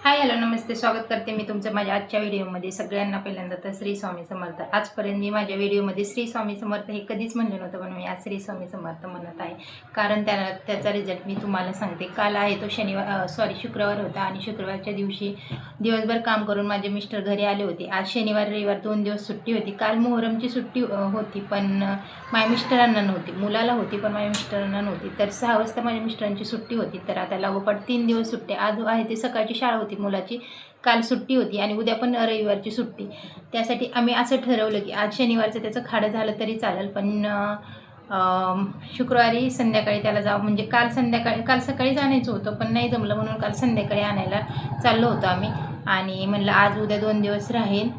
Hi hello नमस्ते, स्वागत करते मी तुमचं माझ्या आजच्या व्हिडिओमध्ये। सगळ्यांना पहिल्यांदा तर श्री स्वामी समर्थ। आजपर्यंत मी माझ्या व्हिडिओमध्ये श्री स्वामी समर्थ हे कधीच म्हणलं नव्हतं, पण मी आज श्री स्वामी समर्थ म्हणत आहे, कारण त्याचा रिझल्ट मी तुम्हाला सांगते। काल आहे तो शुक्रवार होता आणि शुक्रवारच्या दिवशी दिवसभर काम करून माझे मिस्टर घरी आले होते। आज शनिवार रविवार 2 दिवस सुट्टी होती। काल मोहरमची सुट्टी होती, पण माझ्या मिस्टरांना नव्हती, मुलाला होती पण माझ्या मिस्टरांना नव्हती। तर 6 वाजता माझ्या मिस्टरांची सुट्टी होती, तर आता लागोपाठ 3 दिवस सुट्टी। आज आहे ते सकाळची शाळा होती मुलाची, काल सुट्टी होती आणि उद्या पण रविवारची सुट्टी। त्यासाठी आम्ही असं ठरवलं की आज शनिवारचं त्याचं खाडं झालं तरी चालेल, पण शुक्रवारी संध्याकाळी त्याला जावं, म्हणजे काल सकाळीच आणायचं होतं पण नाही जमलं, म्हणून काल संध्याकाळी आणायला चाललो होतो आम्ही। आणि म्हणलं आज उद्या 2 दिवस राहील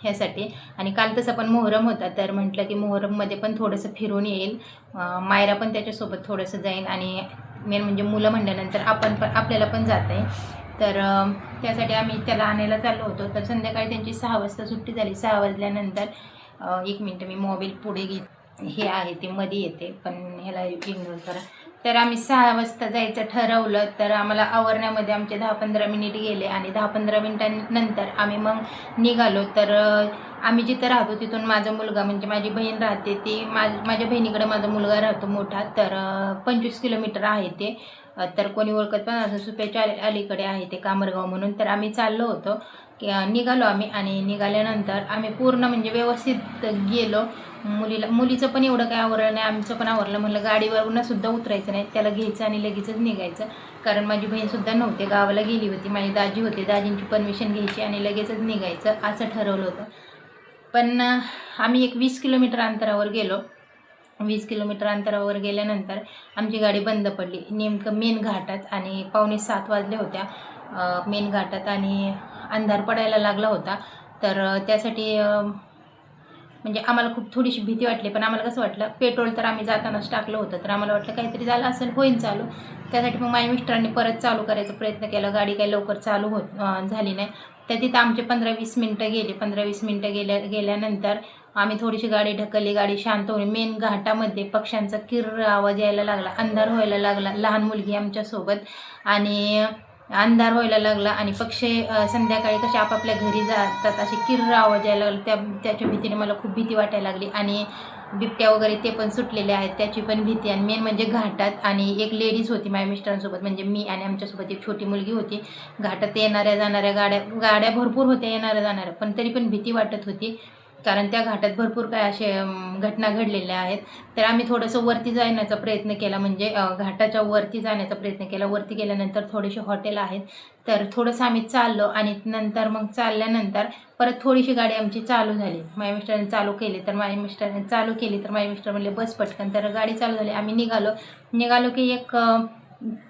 ह्यासाठी। आणि काल तसं पण मोहरम होता, तर म्हटलं की मोहरममध्ये पण थोडंसं फिरून येईल, मायरा पण त्याच्यासोबत थोडंसं जाईल आणि मेन म्हणजे मुलं म्हणल्यानंतर आपल्याला पण जाता येईल। तर त्यासाठी आम्ही त्याला आणायला चाललो होतो। तर संध्याकाळी त्यांची 6 वाजता सुट्टी झाली। 6 वाजल्यानंतर 1 मिनटं मी मोबाईल पुढे हे आहे ते मध्ये येते, पण ह्याला इग्नोर करा। तर आम्ही 6 वाजता जायचं ठरवलं, तर आम्हाला आवरण्यामध्ये आमचे 10-15 मिनिट गेले आणि 10-15 मिनिटांनंतर आम्ही मग निघालो। तर आम्ही जिथं राहतो तिथून माझा मुलगा, म्हणजे माझी बहीण राहते, ती माझ्या बहिणीकडे माझा मुलगा राहतो मोठा, तर 25 किलोमीटर आहे ते। तर कोणी ओळखत पण असं सुप्याच्या अलीकडे आहे ते कामरगाव म्हणून। तर आम्ही चाललो होतो की निघालो आम्ही, आणि निघाल्यानंतर आम्ही पूर्ण म्हणजे व्यवस्थित गेलो। मुलीचं पण एवढं काय आवरलं नाही, आमचं पण आवरलं। म्हणलं गाडीवरून सुद्धा उतरायचं नाही, त्याला घ्यायचं आणि लगेचच निघायचं, कारण माझी बहीणसुद्धा नव्हते, गावाला गेली होती, माझी दाजी होते, दाजींची परमिशन घ्यायची आणि लगेचच निघायचं असं ठरवलं होतं। पण आम्ही एक 20 किलोमीटर अंतरावर गेलो। 20 किलोमीटर अंतरावर गेल्यानंतर आमची गाडी बंद पडली, नेमकं मेन घाटात, आणि 6:45 वाजले होत्या मेन घाटात, आणि अंधार पडायला लागला होता। तर त्यासाठी म्हणजे आम्हाला खूप थोडीशी भीती वाटली, पण आम्हाला कसं वाटलं, पेट्रोल तर आम्ही जातानाच टाकलं होतं, तर आम्हाला वाटलं काहीतरी झालं असेल, होईल चालू। त्यासाठी मग माझ्या मिस्टरांनी परत चालू करायचा प्रयत्न केला, गाडी काही लवकर चालू झाली नाही। तर तिथं आमचे 15-20 मिनटं गेले। 15-20 मिनटं गेल्यानंतर आम्ही थोडीशी गाडी ढकलली, गाडी शांत होईल। मेन घाटामध्ये पक्ष्यांचा किर्र आवाज यायला लागला, अंधार व्हायला लागला, लहान मुलगी आमच्यासोबत, आणि अंधार व्हायला लागला, आणि पक्षी संध्याकाळी कसे आपापल्या घरी जातात असे किर्र आवाज यायला लागले, त्याच्या भीतीने मला खूप भीती वाटायला लागली। आणि बिबट्या वगैरे ते पण सुटलेले आहेत, त्याची पण भीती। आणि मेन म्हणजे घाटात, आणि एक लेडीज होती माझ्या मिस्टरांसोबत, म्हणजे मी आणि आमच्यासोबत एक छोटी मुलगी होती। घाटात येणाऱ्या जाणाऱ्या गाड्या भरपूर होत्या, येणाऱ्या जाणाऱ्या, पण तरी पण भीती वाटत होती, कारण त्या घाटात भरपूर काय असे घटना घडलेल्या आहेत। तर आम्ही थोडंसं वरती जाण्याचा प्रयत्न केला, म्हणजे घाटाच्या वरती जाण्याचा प्रयत्न केला। वरती गेल्यानंतर थोडेसे हॉटेल आहेत, तर थोडंसं आम्ही चाललो, आणि नंतर मग चालल्यानंतर परत थोडीशी गाडी आमची चालू झाली। माझ्या मिस्टरांनी चालू केली, तर माझ्या मिस्टर म्हणले बस पटकन, तर गाडी चालू झाली। आम्ही निघालो की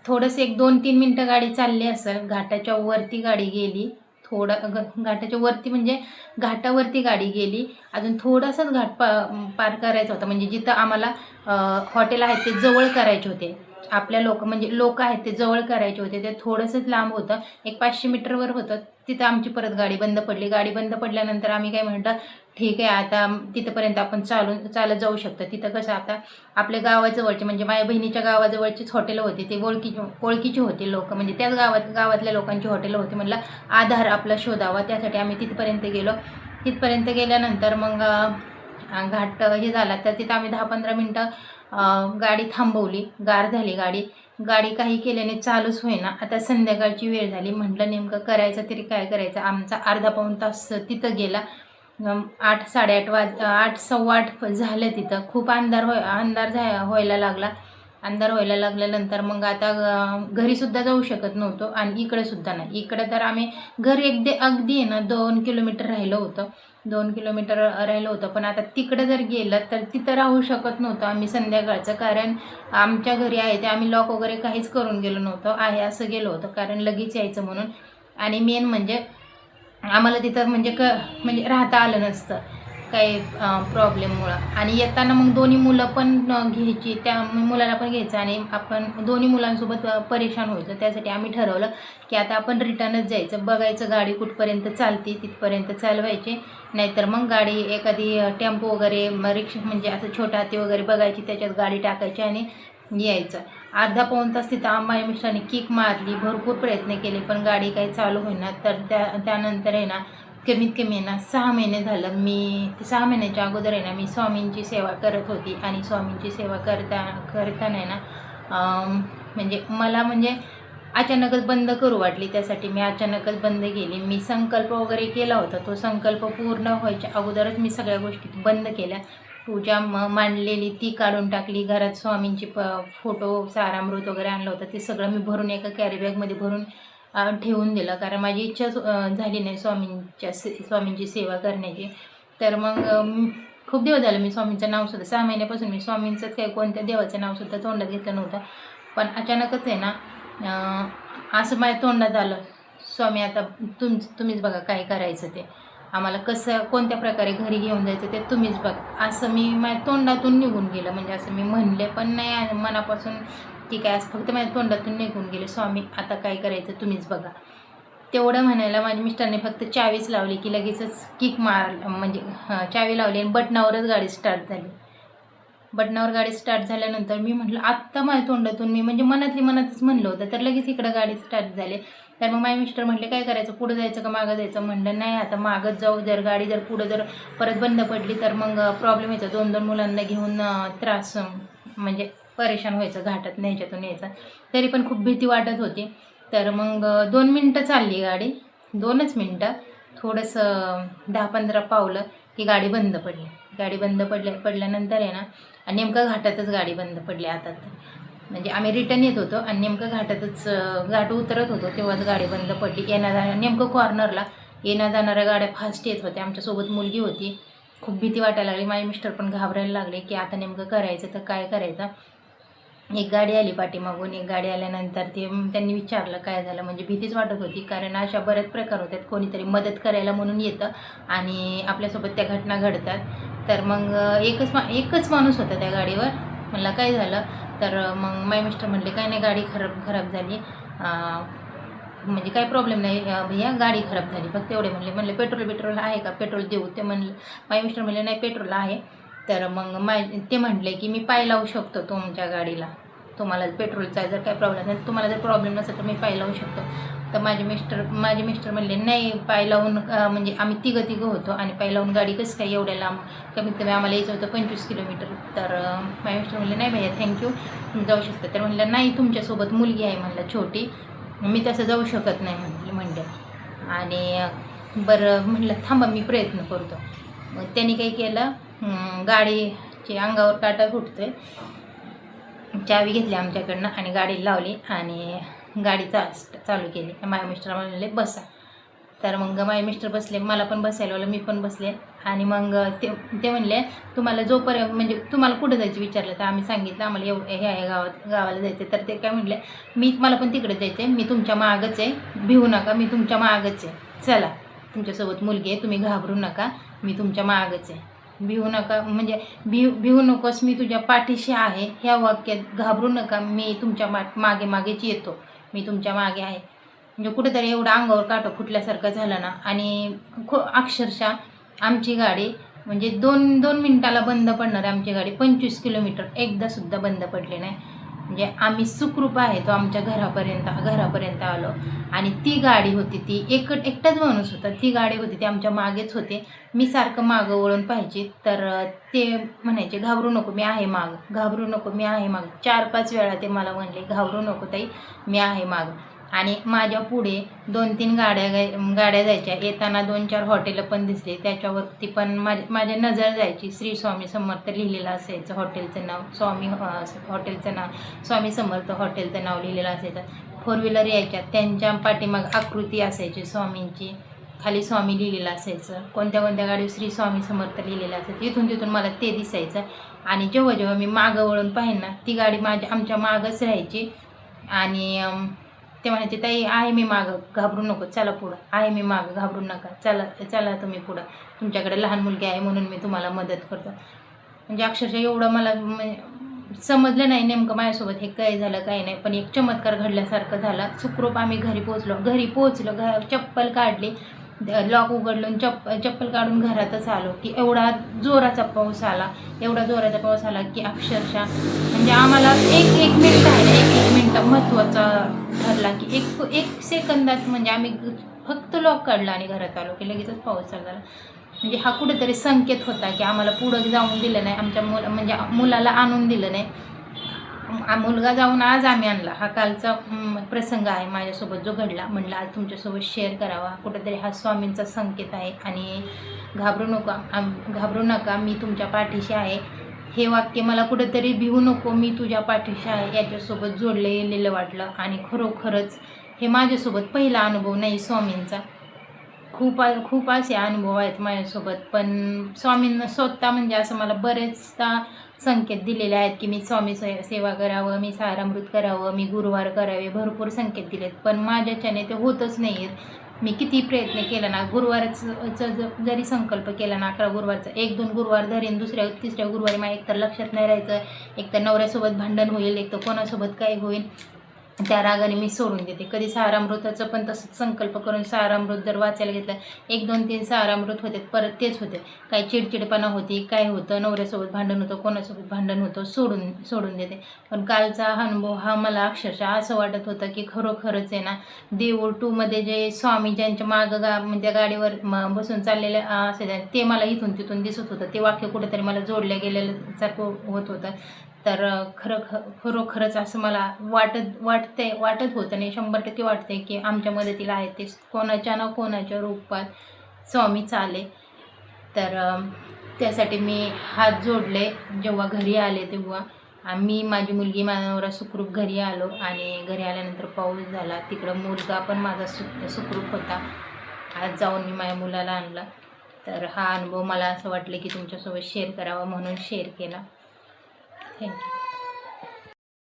थोडंसं 1-2-3 मिनटं गाडी चालली असेल, घाटाच्या वरती गाडी गेली। घाटाच्या वरती म्हणजे घाटावरती गाडी गेली, अजून थोडासाच घाट पार करायचा होता, म्हणजे जिथं आम्हाला हॉटेल आहेत ते जवळ करायचे होते, आपल्या लोक आहेत ते जवळ करायचे होते, ते थोडंसंच लांब होतं, एक 500 मीटरवर होतं। तिथं आमची परत गाडी बंद पडली। गाडी बंद पडल्यानंतर आम्ही काय म्हटलं, ठीक आहे आता तिथंपर्यंत आपण चालत जाऊ शकतो। तिथं कसं आता आपल्या गावाजवळचे, म्हणजे माझ्या बहिणीच्या गावाजवळचीच हॉटेलं होती, ते ओळखीचे होते लोक, म्हणजे त्याच गावातल्या लोकांची हॉटेलं होती। म्हटलं आधार आपला शोधावा, त्यासाठी आम्ही तिथपर्यंत गेलो। तिथपर्यंत गेल्यानंतर मग घाट हे झाला, तर तिथं आम्ही 10-15 मिनटं गाडी थांबवली, गार झाली गाडी काही केल्याने चालूच होईना। आता संध्याकाळची वेळ झाली, म्हटलं नेमकं करायचं तरी काय करायचं। आमचा अर्धा-पाऊण तास तिथं गेला। 8, सव्वा 8 झालं तिथं, खूप अंधार व्हायला लागला। अंधार व्हायला लागल्यानंतर मग आता घरीसुद्धा जाऊ शकत नव्हतो, आणि इकडंसुद्धा नाही। इकडं तर आम्ही घरी अगदी आहे ना 2 किलोमीटर राहिलं होतं, 2 किलोमीटर राहिलं होतं, पण आता तिकडं जर गेलं तर तिथं राहू शकत नव्हतं आम्ही संध्याकाळचं, कारण आमच्या घरी आहे ते आम्ही लॉक वगैरे काहीच करून गेलो नव्हतो, आहे असं गेलो होतो, कारण लगेच यायचं म्हणून। आणि मेन म्हणजे आम्हाला तिथं म्हणजे राहता आलं नसतं काही प्रॉब्लेममुळं। आणि येताना मग दोन्ही मुलं पण घ्यायची, त्या मुलाला पण घ्यायचं, आणि आपण दोन्ही मुलांसोबत परेशान व्हायचं। त्यासाठी आम्ही ठरवलं की आता आपण रिटर्नच जायचं, बघायचं गाडी कुठपर्यंत चालते तिथपर्यंत चालवायची, नाहीतर मग गाडी एखादी टेम्पो वगैरे रिक्षा, म्हणजे असं छोटा हाती वगैरे बघायची, त्याच्यात गाडी टाकायची आणि यायचं. अर्धा पाऊण तास तिथं माझ्या मिस्टरांनी किक मारली, भरपूर प्रयत्न केले, पण गाडी काही चालू होईना. तर त्यानंतर आहे ना, कमीत कमी आहे ना 6 महिने झालं. मी 6 महिन्याच्या अगोदर आहे ना, मी स्वामींची सेवा करत होती आणि स्वामींची सेवा करताना आहे ना, म्हणजे मला म्हणजे अचानकच बंद करू वाटली. त्यासाठी मी अचानकच बंद केली. मी संकल्प वगैरे केला होता. तो संकल्प पूर्ण व्हायच्या अगोदरच मी सगळ्या गोष्टी बंद केल्या. पूजा मांडलेली ती काढून टाकली. घरात स्वामींची फोटो, सारामृत वगैरे आणलं होतं, ते सगळं मी भरून एका कॅरी बॅगमध्ये भरून ठेवून दिलं. कारण माझी इच्छा झाली नाही स्वामींची सेवा करण्याची. तर मग खूप दिवस झाले मी स्वामींचं नावसुद्धा 6 महिन्यापासून मी स्वामींचंच काही कोणत्या देवाचं नावसुद्धा तोंडात घेतलं नव्हतं. पण अचानकच आहे ना, असं माझ्या तोंडात आलं, स्वामी आता तुम्हीच बघा काय करायचं ते, आम्हाला कसं कोणत्या प्रकारे घरी घेऊन जायचं ते तुम्हीच बघा. असं मी माझ्या तोंडातून निघून गेलं. म्हणजे असं मी म्हणले पण नाही मनापासून, की काय असं फक्त माझ्या तोंडातून निघून गेले, स्वामी आता काय करायचं तुम्हीच बघा. तेवढं म्हणायला माझ्या मिस्टरने फक्त चावीच लावली की लगेचच किक म्हणजे चावी लावली आणि बटनावरच गाडी स्टार्ट झाली. बटनावर गाडी स्टार्ट झाल्यानंतर मी म्हटलं आत्ता माझ्या तोंडातून मी म्हणजे मनातच म्हणलं होतं, तर लगेच इकडं गाडी स्टार्ट झाली. तर मग माझे मिस्टर म्हटले काय करायचं, पुढं जायचं का मागं जायचं. म्हणलं नाही आता मागंच जाऊ. जर गाडी पुढं परत बंद पडली तर मग प्रॉब्लेम यायचा. 2 मुलांना घेऊन त्रास म्हणजे परेशान व्हायचं, घाटात ह्याच्यातून यायचं. तरी पण खूप भीती वाटत होती. तर मग 2 मिनटं चालली गाडी, 2च मिनटं, थोडंसं 10-15 पावलं की गाडी बंद पडली. गाडी बंद पडल्यानंतर आहे ना, नेमकं घाटातच गाडी बंद पडली. आता म्हणजे आम्ही रिटर्न येत होतो आणि नेमकं घाट उतरत होतो तेव्हाच गाडी बंद पडली. नेमकं कॉर्नरला येण्या जाणाऱ्या गाड्या फास्ट येत होत्या. आमच्यासोबत मुलगी होती. खूप भीती वाटायला लागली. माझे मिस्टर पण घाबरायला लागले की आता नेमकं करायचं तर काय करायचं. एक गाडी आली पाठीमागून. एक गाडी आल्यानंतर त्यांनी विचारलं काय झालं. म्हणजे भीतीच वाटत होती, कारण अशा बरेच प्रकार होतात. कोणीतरी मदत करायला म्हणून येतं आणि आपल्यासोबत त्या घटना घडतात. तर मग एकच माणूस होता त्या गाडीवर. म्हणलं काय झालं, तर मग माझे मिस्टर म्हणले काय नाही, गाडी खराब झाली, म्हणजे काही प्रॉब्लेम नाही भैया, गाडी खराब झाली फक्त एवढे म्हणले पेट्रोल आहे का, पेट्रोल देऊ. ते म्हणलं, माझे मिस्टर म्हणले नाही पेट्रोल आहे. तर मग ते म्हटले की मी पाय लावू शकतो तुमच्या गाडीला, तुम्हाला पेट्रोलचा जर काही प्रॉब्लेम नाही, तुम्हाला जर प्रॉब्लेम नसेल तर मी पाय लावू शकतो. तर माझे मिस्टर म्हणले नाही, पाय लावून म्हणजे आम्ही तिघं होतो आणि पाय लावून गाडी कसं काय एवढ्या लांब, कमीत कमी आम्हाला यायचं होतं 25 किलोमीटर. तर माझे मिस्टर म्हणले नाही भैया थँक्यू, तुम्ही जाऊ शकता. तर म्हणलं नाही, तुमच्यासोबत मुलगी आहे म्हणलं छोटी, मी तसं जाऊ शकत नाही म्हणलं. आणि बरं म्हणलं थांबा मी प्रयत्न करतो. मग त्यांनी काही केलं, गाडीची अंगावर काटा फुटतोय, चावी घेतली आमच्याकडनं आणि गाडी लावली आणि गाडी चालू केली. माझ्या मिस्टर म्हणले बसा. तर मग माझे मिस्टर बसले, मला पण बसायला लावलं, मी पण बसले. आणि मग ते म्हणले तुम्हाला जोपर्यंत म्हणजे तुम्हाला कुठं जायचं विचारलं, तर आम्ही सांगितलं आम्हाला ह्या गावाला जायचं. तर ते काय म्हणले, मला पण तिकडे जायचं आहे, मी तुमच्या मागच आहे, भिवू नका, मी तुमच्या मागच आहे, चला तुमच्यासोबत मुलगी आहे, तुम्ही घाबरू नका, मी तुमच्या मागच आहे, भिवू नका, म्हणजे भिवू नकोस, मी तुझ्या पाठीशी आहे. ह्या वाक्यात घाबरू नका, मी तुमच्या मागेच येतो, मी तुमच्या मागे आहे. म्हणजे कुठेतरी एवढं अंगावर काटा फुटल्यासारखं झालं ना. आणि अक्षरशः आमची गाडी म्हणजे 2 मिनिटाला बंद पडणार आमची गाडी 25 किलोमीटर एकदासुद्धा बंद पडली नाही. म्हणजे आम्ही सुखरूप आहे तो आमच्या घरापर्यंत आलो. आणि ती गाडी होती, ती एकटाच माणूस होता, ती गाडी होती, ती आमच्या मागेच होते. मी सारखं मागं वळून पाहिजे, तर ते म्हणायचे घाबरू नको मी आहे माग, घाबरू नको मी आहे माग. 4-5 वेळा ते मला म्हणले घाबरू नको ताई, मी आहे माग. आणि माझ्या पुढे 2-3 गाड्या जायच्या. येताना 2-4 हॉटेलं पण दिसले, त्याच्यावरती पण माझ्या नजर जायची. श्री स्वामी समर्थ लिहिलेलं असायचं हॉटेलचं नाव, हॉटेलचं नाव स्वामी समर्थ हॉटेलचं नाव लिहिलेलं असायचं. 4 व्हीलर यायच्या, त्यांच्या पाठीमाग आकृती असायची स्वामींची, खाली स्वामी लिहिलेलं असायचं. कोणत्या गाडीवर श्री स्वामी समर्थ लिहिलेलं असायचं. इथून तिथून मला ते दिसायचं. आणि जेव्हा मी मागं वळून पाहिन ना, ती गाडी आमच्या मागच राहायची. आणि ते म्हणायचे ताई आहे मी मागं, घाबरू नको, चला पुढं, आहे मी मागं, घाबरू नका, चला तुम्ही पुढं, तुमच्याकडे लहान मुलगी आहे म्हणून मी तुम्हाला मदत करतो. म्हणजे अक्षरशः एवढं मला समजलं नाही नेमकं माझ्यासोबत हे काय झालं काय नाही. पण एक चमत्कार घडल्यासारखं झाला. सुखरूप आम्ही घरी पोचलो. चप्पल काढली लॉक उघडलं, चप्पल काढून घरातच आलो की एवढा जोराचा पाऊस आला, एवढा जोराचा पाऊस आला की अक्षरशः म्हणजे आम्हाला एक मिनिट आहे ना, एक मिनिट महत्त्वाचा ठरला की एक सेकंदात म्हणजे आम्ही फक्त लॉक काढला आणि घरात आलो की लगेचच पाऊस चालू झाला. म्हणजे हा कुठेतरी संकेत होता की आम्हाला पुढं जाऊन दिलं नाही, आमच्या म्हणजे मुलाला आणून दिलं नाही. मुलगा जाऊन आज आम्ही आणला. हा कालचा प्रसंग आहे माझ्यासोबत जो घडला. म्हणलं आज तुमच्यासोबत शेअर करावा. कुठेतरी हा स्वामींचा संकेत आहे आणि घाबरू नका, मी तुमच्या पाठीशी आहे. हे वाक्य मला कुठेतरी भिवू नको, मी तुझ्या पाठीशी आहे याच्यासोबत जोडलं गेलेलं वाटलं. आणि खरोखरच हे माझ्यासोबत पहिला अनुभव नाही स्वामींचा. खूप असे अनुभव आहेत माझ्यासोबत, पण स्वामींना स्वतः म्हणजे असं मला बरेचदा संकेत दिलेले आहेत की मी स्वामी सेवा करावं, मी सारामृत करावं, मी गुरुवार करावे, भरपूर संकेत दिलेत. पण माझ्याच्याने ते होतच नाही आहेत. मी किती प्रयत्न केला ना, गुरुवारचं जरी संकल्प केला ना, 11 गुरुवारचा 1-2 गुरुवार धरेन, तिसऱ्या गुरुवारी मला एकतर लक्षात नाही राहायचं, एकतर नवऱ्यासोबत भांडण होईल, एकतर कोणासोबत काय होईल, त्या रागाने मी सोडून देते. कधी सारामृताचं पण तसंच संकल्प करून सारामृत जर वाचायला घेतलं, 1, 2, 3 सारामृत होते, परत तेच होते. काही चिडचिडपणा होती, काय होतं, नवऱ्यासोबत भांडण होतं, कोणासोबत भांडण होतं, सोडून देते. पण कालचा अनुभव हा मला अक्षरशः असं वाटत होतं की खरोखरच आहे ना, देऊळ 2मध्ये जे स्वामी ज्यांच्या मागं म्हणजे गाडीवर बसून चाललेले असे ते मला इथून तिथून दिसत होतं. ते वाक्य कुठेतरी मला जोडलं गेलेलं सारखं होत होतं. तर खरोखरच असं मला वाटत होतं नाही, 100% वाटतंय की आमच्या मदतीला आहे ते कोणाच्या ना कोणाच्या रूपात स्वामीच आले. तर त्यासाठी मी हात जोडले. जेव्हा घरी आले तेव्हा मी, माझी मुलगी, माझा नवरा सुखरूप घरी आलो. आणि घरी आल्यानंतर पाऊस झाला. तिकडं मुलगा पण माझा सुखरूप होता. आज जाऊन मी माझ्या मुलाला आणला. तर हा अनुभव मला असं वाटलं की तुमच्यासोबत शेअर करावा म्हणून शेअर केला. थँक्यू.